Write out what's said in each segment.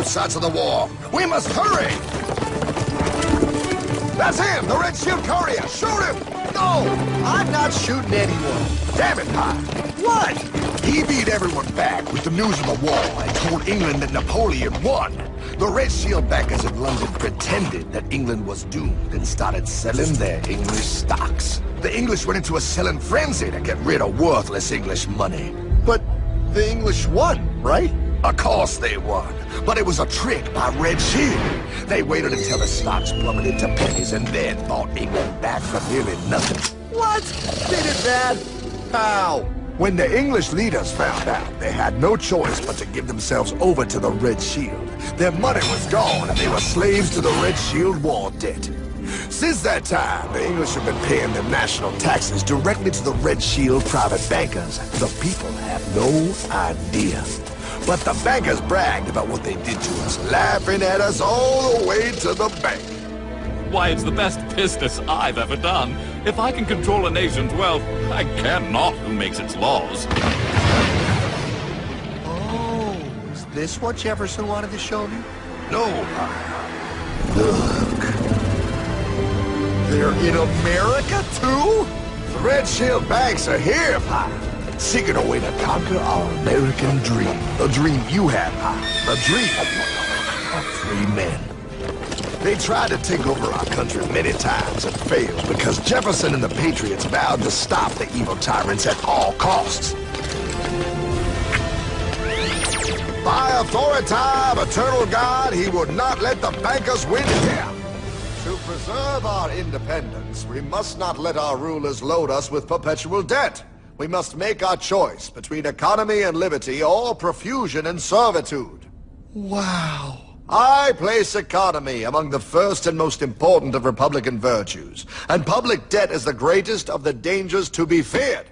both sides of the wall. We must hurry! That's him, the Red Shield courier! Shoot him! No! I'm not shooting anyone. Damn it, Pie! What? He beat everyone back with the news of the war and told England that Napoleon won. The Red Shield backers in London pretended that England was doomed and started selling their English stocks. The English went into a selling frenzy to get rid of worthless English money. But the English won, right? Of course they won, but it was a trick by Red Shield. They waited until the stocks plummeted to pennies and then bought England back for nearly nothing. What? They did that? How? When the English leaders found out, they had no choice but to give themselves over to the Red Shield. Their money was gone and they were slaves to the Red Shield war debt. Since that time, the English have been paying their national taxes directly to the Red Shield private bankers. The people have no idea. But the bankers bragged about what they did to us, laughing at us all the way to the bank. Why, it's the best business I've ever done. If I can control a nation's wealth, I care not who makes its laws. Oh, is this what Jefferson wanted to show me? No, look. They're in America, too? The Red Shield banks are here, Pop. Seeking a way to conquer our American dream. The dream you have, Pop. The dream of free men. They tried to take over our country many times and failed because Jefferson and the Patriots vowed to stop the evil tyrants at all costs. By authority of eternal God, he would not let the bankers win here. To preserve our independence, we must not let our rulers load us with perpetual debt. We must make our choice between economy and liberty or profusion and servitude. Wow. I place economy among the first and most important of Republican virtues, and public debt is the greatest of the dangers to be feared.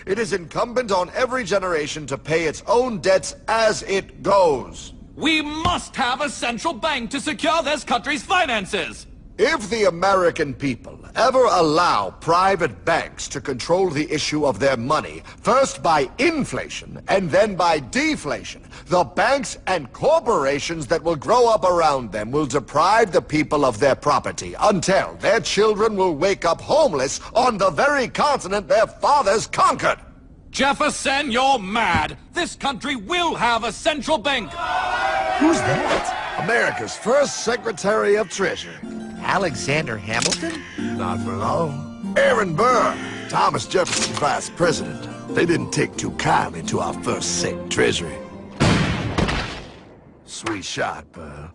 It is incumbent on every generation to pay its own debts as it goes. We must have a central bank to secure this country's finances! If the American people ever allow private banks to control the issue of their money, first by inflation and then by deflation, the banks and corporations that will grow up around them will deprive the people of their property until their children will wake up homeless on the very continent their fathers conquered. Jefferson, you're mad! This country will have a central bank! Who's that? America's first Secretary of Treasury. Alexander Hamilton? Not for long. Aaron Burr, Thomas Jefferson's vice president. They didn't take too kindly to our first Sec Treasury. Sweet shot, Burr.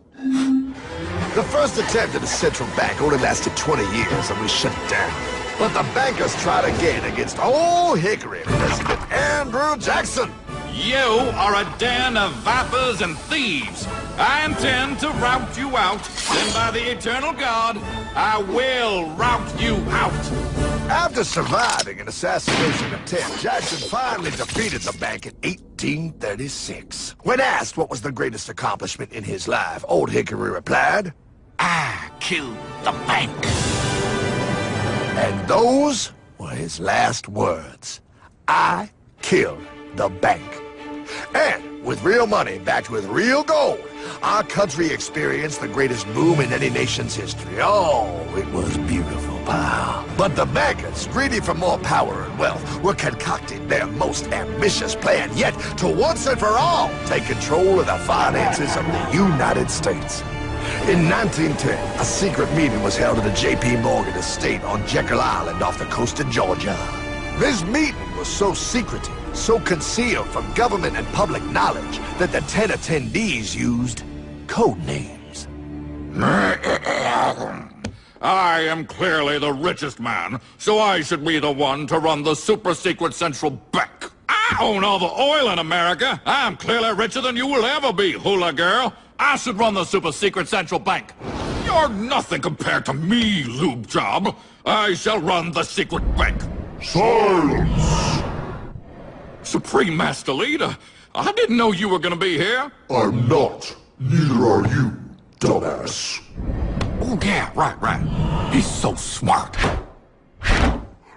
The first attempt at a central bank only lasted 20 years and we shut it down. But the bankers tried again against Old Hickory President Andrew Jackson. You are a den of vipers and thieves. I intend to rout you out, and by the eternal God, I will rout you out. After surviving an assassination attempt, Jackson finally defeated the bank in 1836. When asked what was the greatest accomplishment in his life, Old Hickory replied, I killed the bank. And those were his last words. I killed the bank. And with real money backed with real gold, our country experienced the greatest boom in any nation's history. Oh, it was beautiful, pal. But the bankers, greedy for more power and wealth, were concocting their most ambitious plan yet to once and for all take control of the finances of the United States. In 1910, a secret meeting was held at the J.P. Morgan estate on Jekyll Island off the coast of Georgia. This meeting was so secretive, so concealed from government and public knowledge that the 10 attendees used code names. I am clearly the richest man, so I should be the one to run the super-secret central bank. I own all the oil in America. I'm clearly richer than you will ever be, hula girl. I should run the super-secret central bank. You're nothing compared to me, lube job. I shall run the secret bank. Silence! Supreme Master Leader, I didn't know you were gonna be here. I'm not. Neither are you, dumbass. Oh yeah, right. He's so smart.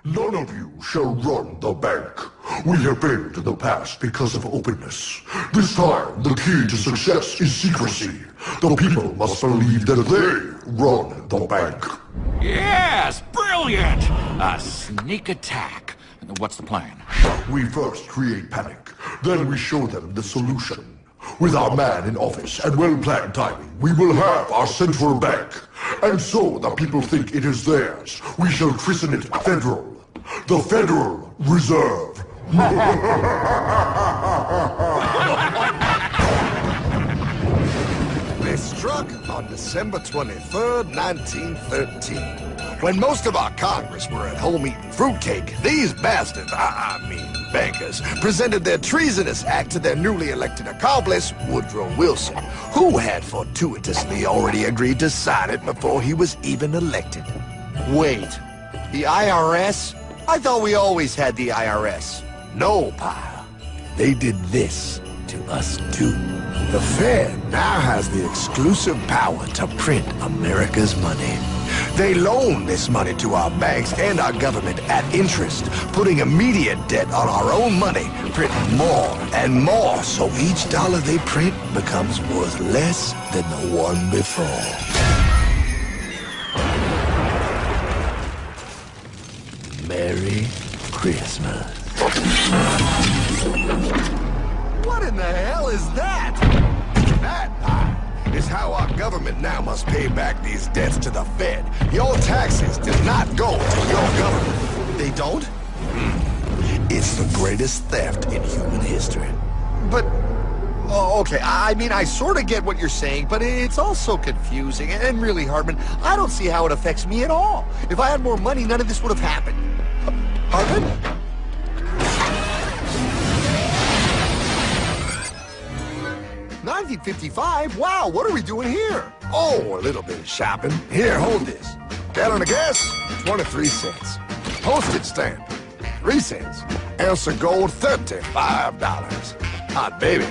None of you shall run the bank. We have failed in the past because of openness. This time, the key to success is secrecy. The people must believe that they run the bank. Yes, brilliant! A sneak attack. What's the plan? We first create panic, then we show them the solution. With our man in office and well-planned timing, we will have our central bank. And so the people think it is theirs. We shall christen it Federal. The Federal Reserve. They struck on December 23rd, 1913. When most of our Congress were at home eating fruitcake, these bastards, I mean bankers, presented their treasonous act to their newly elected accomplice, Woodrow Wilson, who had fortuitously already agreed to sign it before he was even elected. Wait, the IRS? I thought we always had the IRS. No, pal. They did this to us too. The Fed now has the exclusive power to print America's money. They loan this money to our banks and our government at interest, putting immediate debt on our own money, printing more and more, so each dollar they print becomes worth less than the one before. Merry Christmas. What in the hell is that? That is how our government now must pay back these debts to the Fed. Your taxes do not go to your government. They don't? It's the greatest theft in human history. But, oh, okay, I mean, I sort of get what you're saying, but it's all so confusing. And really, Hartman, I don't see how it affects me at all. If I had more money, none of this would have happened. Hartman? 1955? Wow, what are we doing here? Oh, a little bit of shopping. Here, hold this. Gallon of gas, 23 cents. Postage stamp, 3 cents. Ounce of gold, $35. Hot baby.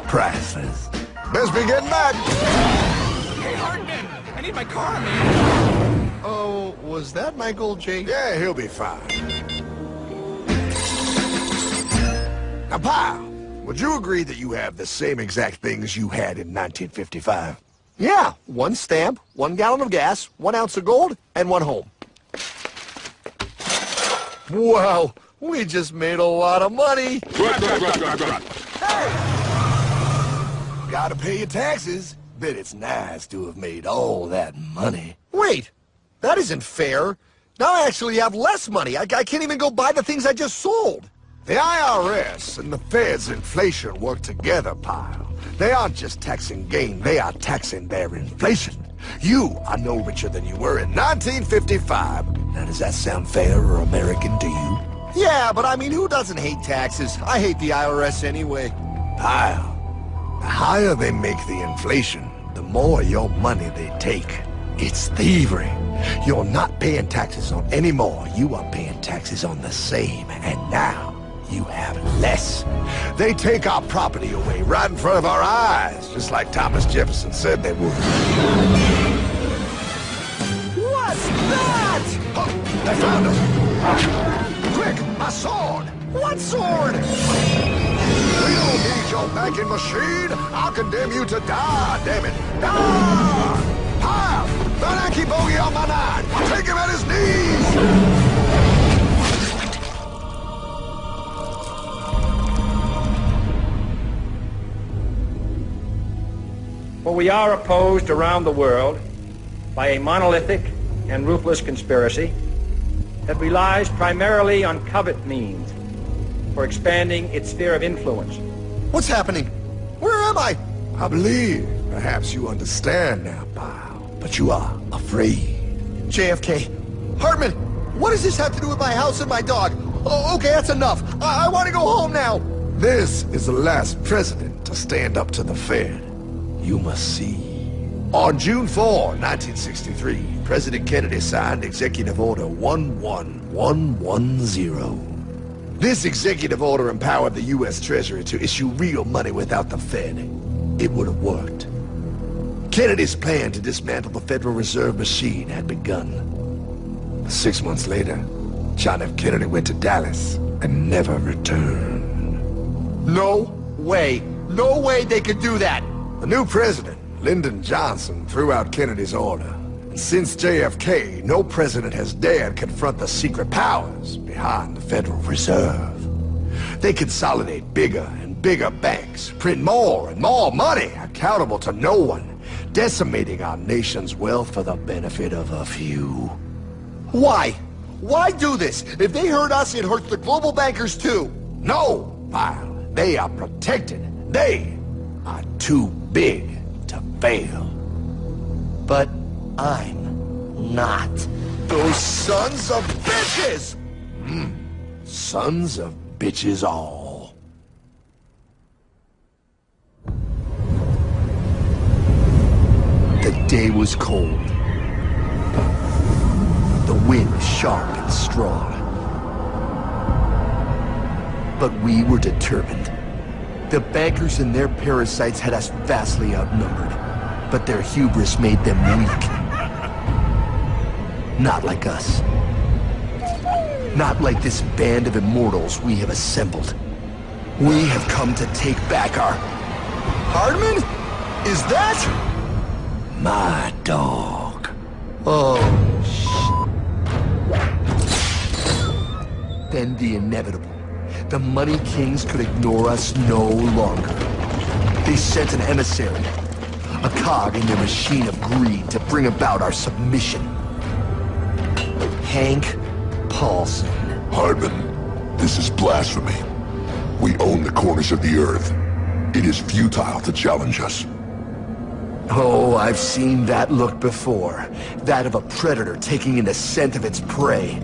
Priceless. Best be getting back. Hey, Hartman! I need my car, man! Oh, was that my gold, Jay? Yeah, he'll be fine. Now, pal, would you agree that you have the same exact things you had in 1955? Yeah, 1 stamp, 1 gallon of gas, 1 ounce of gold, and 1 home. Wow, we just made a lot of money. Hey! Gotta pay your taxes. Bet it's nice to have made all that money. Wait, that isn't fair. Now I actually have less money. I can't even go buy the things I just sold. The IRS and the Fed's inflation work together, pal. They aren't just taxing gain, they are taxing their inflation. You are no richer than you were in 1955. Now, does that sound fair or American to you? Yeah, but I mean, who doesn't hate taxes? I hate the IRS anyway. Pal, the higher they make the inflation, the more your money they take. It's thievery. You're not paying taxes on any more. You are paying taxes on the same, and now you have less. They take our property away right in front of our eyes, just like Thomas Jefferson said they would. What's that? Oh, they found us! Quick, my sword! What sword? We don't need your banking machine! I'll condemn you to die, damn it! Die! Pile! The Yankee bogey on my 9! Take him at his knees! For we are opposed around the world by a monolithic and ruthless conspiracy that relies primarily on covert means for expanding its sphere of influence. What's happening? Where am I? I believe perhaps you understand now, pal, but you are afraid. JFK. Hartman, what does this have to do with my house and my dog? Oh, okay, that's enough. I want to go home now. This is the last president to stand up to the Fed. You must see. On June 4, 1963, President Kennedy signed Executive Order 11110. This executive order empowered the U.S. Treasury to issue real money without the Fed. It would have worked. Kennedy's plan to dismantle the Federal Reserve machine had begun. 6 months later, John F. Kennedy went to Dallas and never return. No way. No way they could do that. The new president, Lyndon Johnson, threw out Kennedy's order. And since JFK, no president has dared confront the secret powers behind the Federal Reserve. They consolidate bigger and bigger banks, print more and more money, accountable to no one, decimating our nation's wealth for the benefit of a few. Why? Why do this? If they hurt us, it hurts the global bankers too. No, Pyle. They are protected. They are too big to fail. But I'm not. Those sons of bitches! Sons of bitches all. The day was cold. The wind sharp and strong. But we were determined. The bankers and their parasites had us vastly outnumbered, but their hubris made them weak. Not like us. Not like this band of immortals we have assembled. We have come to take back our... Hardman? Is that... My dog. Oh, Then the inevitable. The Money Kings could ignore us no longer. They sent an emissary, a cog in their machine of greed to bring about our submission. Hank Paulson. Hardman, this is blasphemy. We own the corners of the earth. It is futile to challenge us. Oh, I've seen that look before. That of a predator taking in the scent of its prey.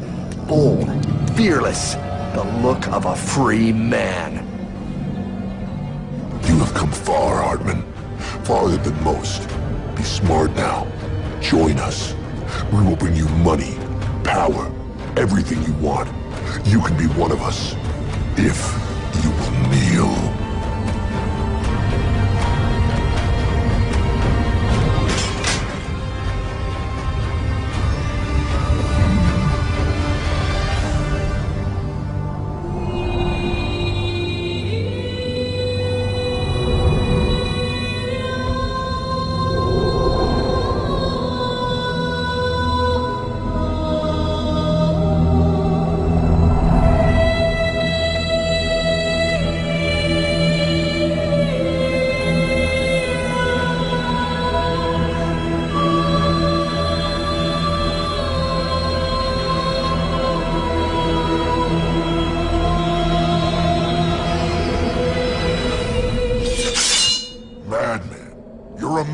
Bold, fearless, the look of a free man. You have come far, Hardman. Farther than most. Be smart now. Join us. We will bring you money, power, everything you want. You can be one of us. If you will kneel.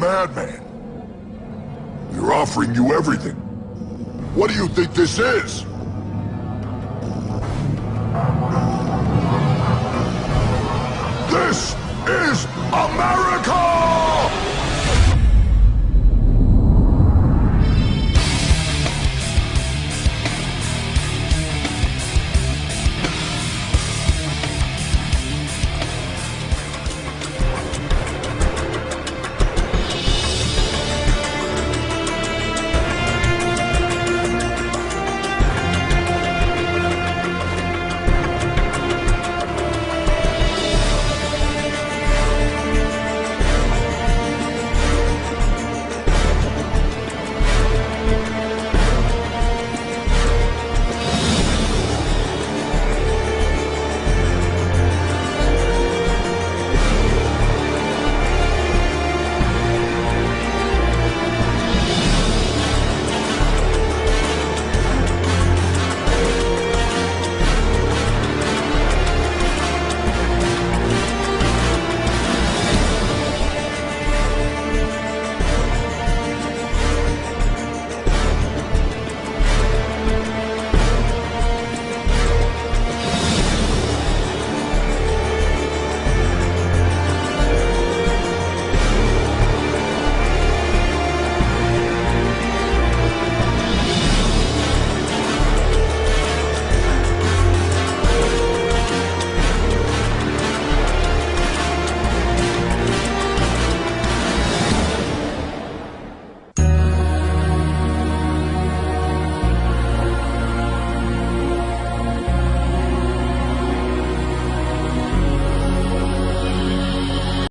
Madman. We're offering you everything. What do you think this is? This is America!